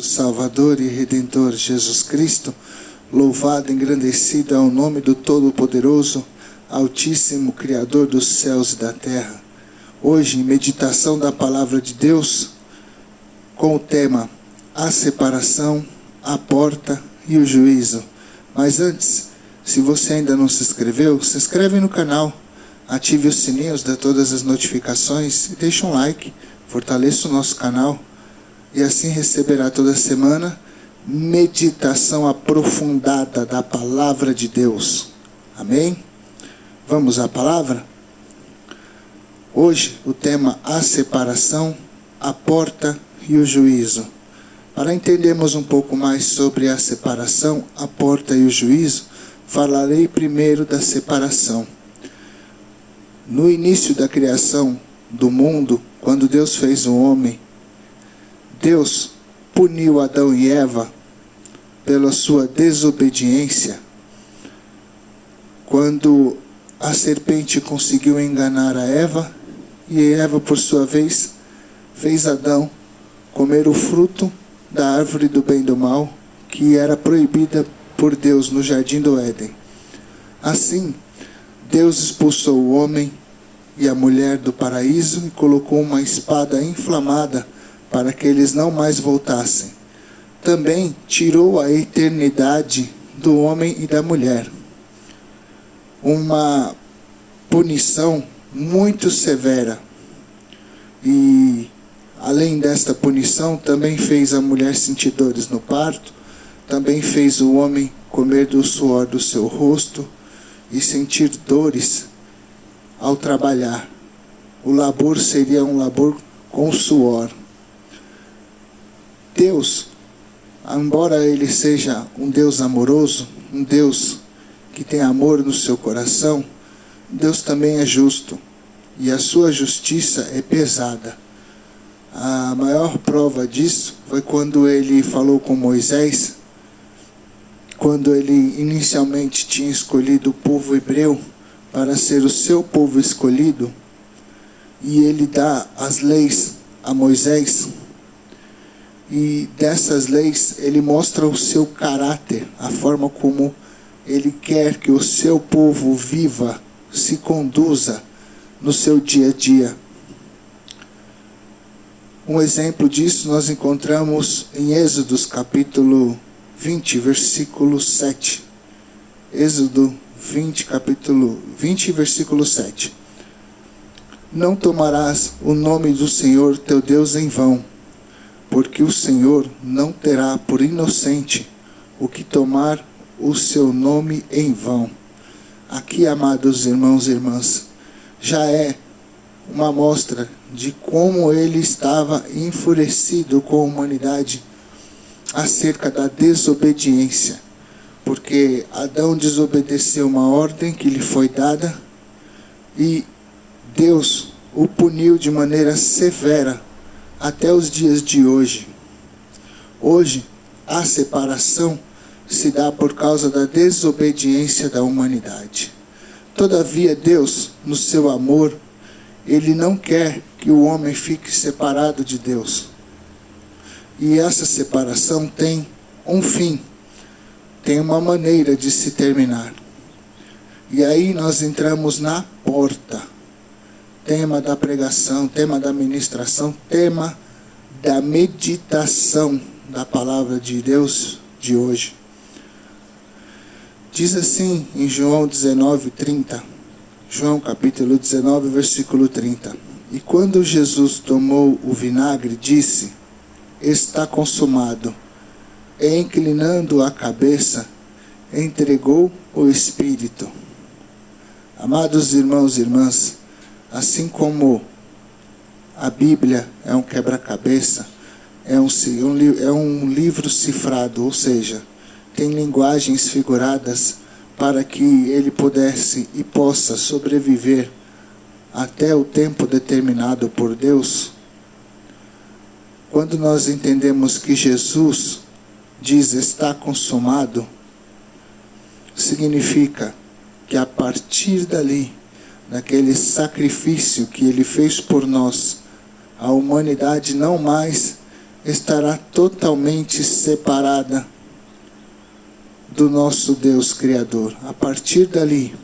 Salvador e Redentor Jesus Cristo, louvado e engrandecido é o nome do Todo-Poderoso, Altíssimo Criador dos céus e da terra. Hoje, em meditação da Palavra de Deus, com o tema A Separação, a Porta e o Juízo. Mas antes, se você ainda não se inscreveu, se inscreve no canal, ative os sininhos de todas as notificações e deixe um like, fortaleça o nosso canal. E assim receberá toda semana meditação aprofundada da Palavra de Deus. Amém? Vamos à palavra? Hoje o tema A Separação, a Porta e o Juízo. Para entendermos um pouco mais sobre a separação, a porta e o juízo, falarei primeiro da separação. No início da criação do mundo, quando Deus fez o homem, Deus puniu Adão e Eva pela sua desobediência. Quando a serpente conseguiu enganar a Eva, e Eva, por sua vez, fez Adão comer o fruto da árvore do bem e do mal, que era proibida por Deus no jardim do Éden. Assim, Deus expulsou o homem e a mulher do paraíso e colocou uma espada inflamada para que eles não mais voltassem. Também tirou a eternidade do homem e da mulher. Uma punição muito severa. E, além desta punição, também fez a mulher sentir dores no parto, também fez o homem comer do suor do seu rosto e sentir dores ao trabalhar. O labor seria um labor com suor. Deus, embora Ele seja um Deus amoroso, um Deus que tem amor no seu coração, Deus também é justo, e a sua justiça é pesada. A maior prova disso foi quando Ele falou com Moisés, quando Ele inicialmente tinha escolhido o povo hebreu para ser o seu povo escolhido, e Ele dá as leis a Moisés. E dessas leis, ele mostra o seu caráter, a forma como ele quer que o seu povo viva, se conduza no seu dia a dia. Um exemplo disso nós encontramos em Êxodo capítulo 20, versículo 7. Êxodo 20, capítulo 20, versículo 7. Não tomarás o nome do Senhor teu Deus em vão, porque o Senhor não terá por inocente o que tomar o seu nome em vão. Aqui, amados irmãos e irmãs, já é uma amostra de como ele estava enfurecido com a humanidade acerca da desobediência. Porque Adão desobedeceu uma ordem que lhe foi dada e Deus o puniu de maneira severa até os dias de hoje. Hoje, a separação se dá por causa da desobediência da humanidade. Todavia, Deus, no seu amor, Ele não quer que o homem fique separado de Deus. E essa separação tem um fim, tem uma maneira de se terminar. E aí nós entramos na porta. Tema da pregação, tema da ministração, tema da meditação da palavra de Deus de hoje. Diz assim em João 19:30, João capítulo 19, versículo 30. E quando Jesus tomou o vinagre, disse: está consumado. E inclinando a cabeça, entregou o Espírito. Amados irmãos e irmãs, assim como a Bíblia é um quebra-cabeça, é um livro cifrado, ou seja, tem linguagens figuradas para que ele pudesse e possa sobreviver até o tempo determinado por Deus. Quando nós entendemos que Jesus diz está consumado, significa que a partir dali, naquele sacrifício que Ele fez por nós, a humanidade não mais estará totalmente separada do nosso Deus Criador. A partir dali,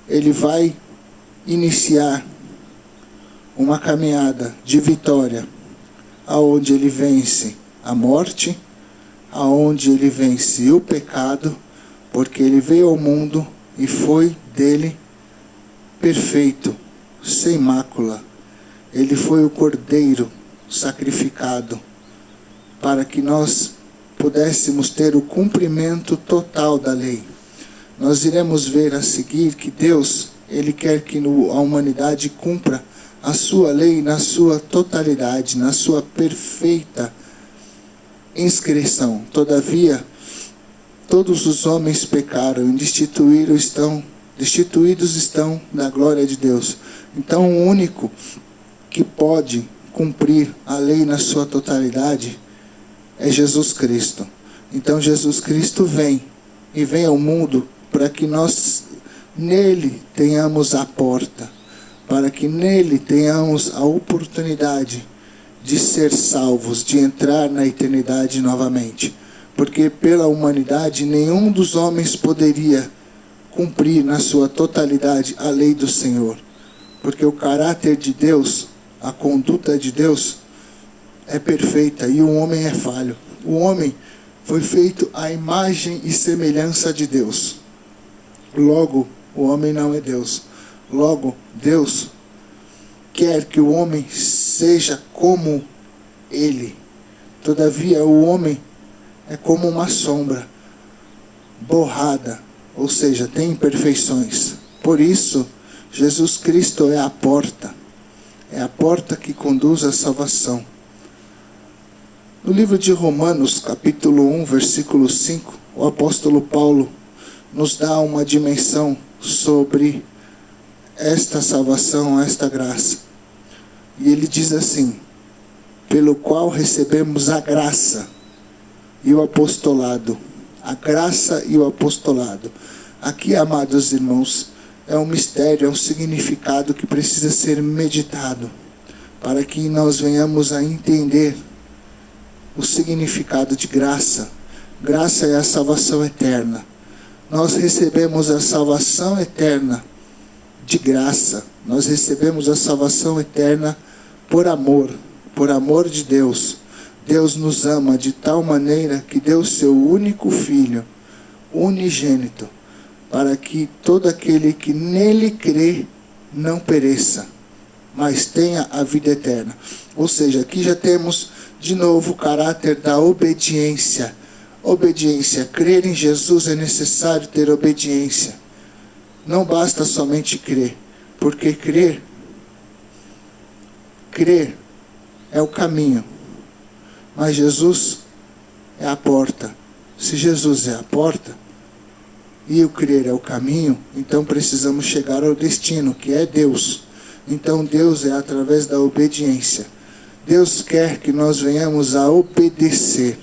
ele vai iniciar uma caminhada de vitória, aonde ele vence a morte, aonde ele vence o pecado, porque ele veio ao mundo e foi dele perfeito, sem mácula. Ele foi o Cordeiro sacrificado para que nós pudéssemos ter o cumprimento total da lei. Nós iremos ver a seguir que Deus, ele quer que a humanidade cumpra a sua lei na sua totalidade, na sua perfeita inscrição. Todavia, todos os homens pecaram e destituídos estão da glória de Deus. Então, o único que pode cumprir a lei na sua totalidade é Jesus Cristo. Então, Jesus Cristo vem ao mundo para que nós nele tenhamos a porta, para que nele tenhamos a oportunidade de ser salvos, de entrar na eternidade novamente. Porque pela humanidade nenhum dos homens poderia cumprir na sua totalidade a lei do Senhor. Porque o caráter de Deus, a conduta de Deus é perfeita e o homem é falho. O homem foi feito à imagem e semelhança de Deus. Logo, o homem não é Deus. Logo, Deus quer que o homem seja como ele. Todavia, o homem é como uma sombra borrada, ou seja, tem imperfeições. Por isso, Jesus Cristo é a porta que conduz à salvação. No livro de Romanos, capítulo 1, versículo 5, o apóstolo Paulo nos dá uma dimensão sobre esta salvação, esta graça. E ele diz assim: pelo qual recebemos a graça e o apostolado. A graça e o apostolado. Aqui, amados irmãos, é um mistério, é um significado que precisa ser meditado, para que nós venhamos a entender o significado de graça. Graça é a salvação eterna. Nós recebemos a salvação eterna de graça. Nós recebemos a salvação eterna por amor de Deus. Deus nos ama de tal maneira que deu seu único Filho, unigênito, para que todo aquele que nele crê não pereça, mas tenha a vida eterna. Ou seja, aqui já temos de novo o caráter da obediência. Obediência. Crer em Jesus é necessário ter obediência. Não basta somente crer, porque crer é o caminho. Mas Jesus é a porta. Se Jesus é a porta e o crer é o caminho, então precisamos chegar ao destino, que é Deus. Então Deus é através da obediência. Deus quer que nós venhamos a obedecer,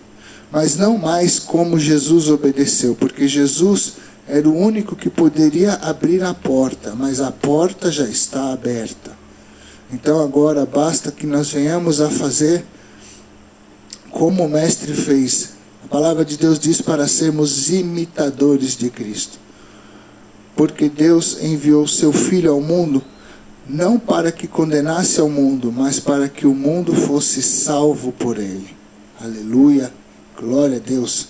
mas não mais como Jesus obedeceu, porque Jesus era o único que poderia abrir a porta, mas a porta já está aberta. Então agora basta que nós venhamos a fazer como o Mestre fez. A palavra de Deus diz para sermos imitadores de Cristo. Porque Deus enviou seu Filho ao mundo, não para que condenasse ao mundo, mas para que o mundo fosse salvo por ele. Aleluia, glória a Deus.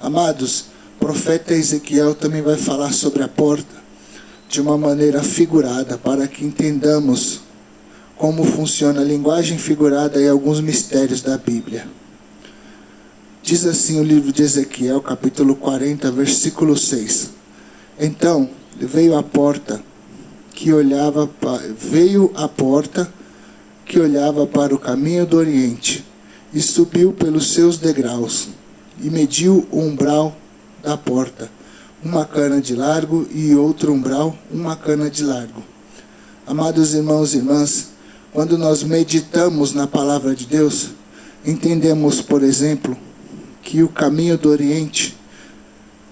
Amados, o profeta Ezequiel também vai falar sobre a porta de uma maneira figurada, para que entendamos como funciona a linguagem figurada e alguns mistérios da Bíblia. Diz assim o livro de Ezequiel, capítulo 40, versículo 6. Então veio a porta que olhava para o caminho do Oriente, e subiu pelos seus degraus, e mediu o umbral da porta, 1 cana de largo, e outro umbral, 1 cana de largo. Amados irmãos e irmãs, quando nós meditamos na palavra de Deus, entendemos, por exemplo, que o caminho do Oriente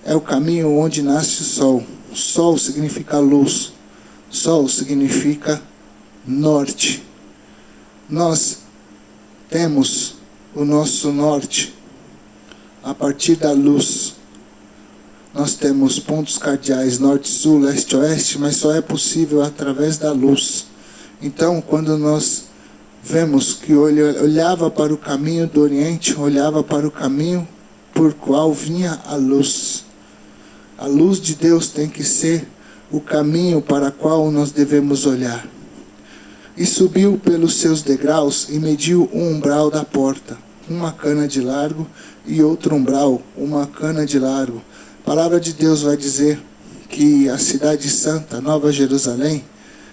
é o caminho onde nasce o sol. Sol significa luz. Sol significa norte. Nós temos o nosso norte a partir da luz. Nós temos pontos cardeais norte, sul, leste, oeste, mas só é possível através da luz. Então, quando nós vemos que olhava para o caminho do Oriente, olhava para o caminho por qual vinha a luz. A luz de Deus tem que ser o caminho para o qual nós devemos olhar. E subiu pelos seus degraus e mediu um umbral da porta, uma cana de largo, e outro umbral, uma cana de largo. A palavra de Deus vai dizer que a cidade santa, Nova Jerusalém,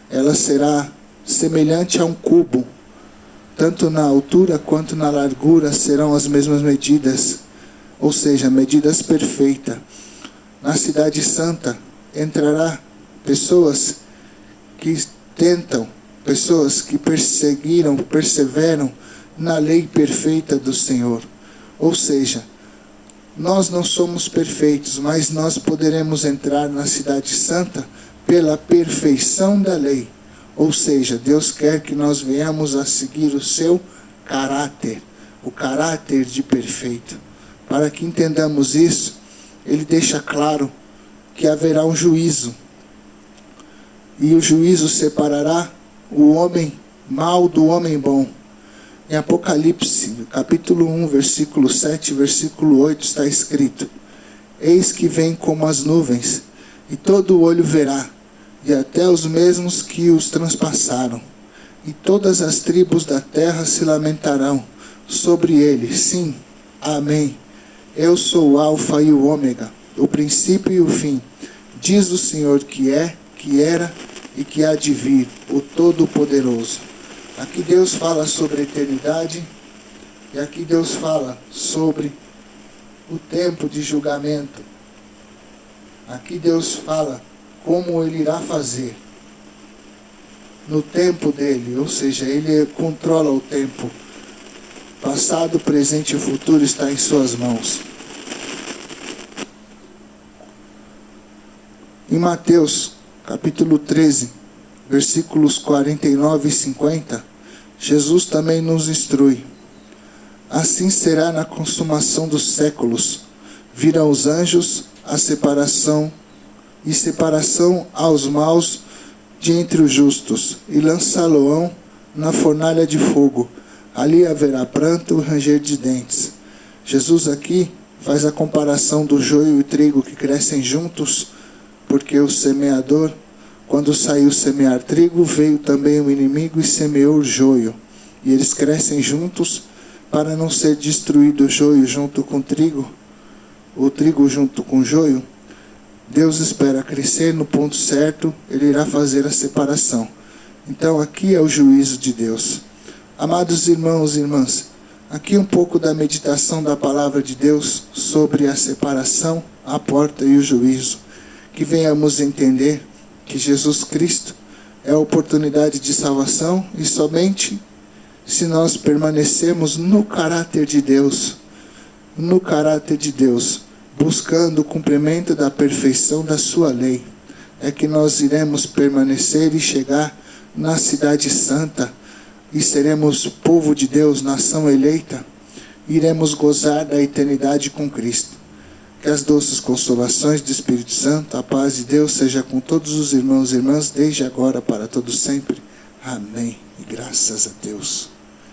ela será semelhante a um cubo. Tanto na altura quanto na largura serão as mesmas medidas, ou seja, medidas perfeitas. Na cidade santa entrará pessoas que tentam, pessoas que perseveram na lei perfeita do Senhor. Ou seja, nós não somos perfeitos, mas nós poderemos entrar na cidade santa pela perfeição da lei. Ou seja, Deus quer que nós venhamos a seguir o seu caráter, o caráter de perfeito. Para que entendamos isso, ele deixa claro que haverá um juízo. E o juízo separará o homem mau do homem bom. Em Apocalipse, capítulo 1, versículo 7, versículo 8, está escrito: Eis que vem como as nuvens, e todo olho verá, e até os mesmos que os transpassaram. E todas as tribos da terra se lamentarão sobre ele. Sim, amém. Eu sou o Alfa e o Ômega, o princípio e o fim, diz o Senhor que é, que era e que há de vir, o Todo-Poderoso. Aqui Deus fala sobre a eternidade, e aqui Deus fala sobre o tempo de julgamento. Aqui Deus fala como Ele irá fazer no tempo dele, ou seja, Ele controla o tempo. Passado, presente e futuro está em suas mãos. Em Mateus, capítulo 13, versículos 49 e 50, Jesus também nos instrui: assim será na consumação dos séculos. Virão os anjos, a separação aos maus de entre os justos, e lançá-lo-ão na fornalha de fogo. Ali haverá pranto e ranger de dentes. Jesus aqui faz a comparação do joio e o trigo que crescem juntos, porque o semeador, quando saiu semear trigo, veio também o inimigo e semeou o joio. E eles crescem juntos para não ser destruído o joio junto com o trigo junto com o joio. Deus espera crescer no ponto certo, Ele irá fazer a separação. Então aqui é o juízo de Deus. Amados irmãos e irmãs, aqui um pouco da meditação da palavra de Deus sobre a separação, a porta e o juízo. Que venhamos entender que Jesus Cristo é a oportunidade de salvação, e somente se nós permanecemos no caráter de Deus, buscando o cumprimento da perfeição da sua lei, é que nós iremos permanecer e chegar na cidade santa, e seremos povo de Deus, nação eleita, e iremos gozar da eternidade com Cristo. Que as doces consolações do Espírito Santo, a paz de Deus seja com todos os irmãos e irmãs, desde agora para todo sempre. Amém. E graças a Deus.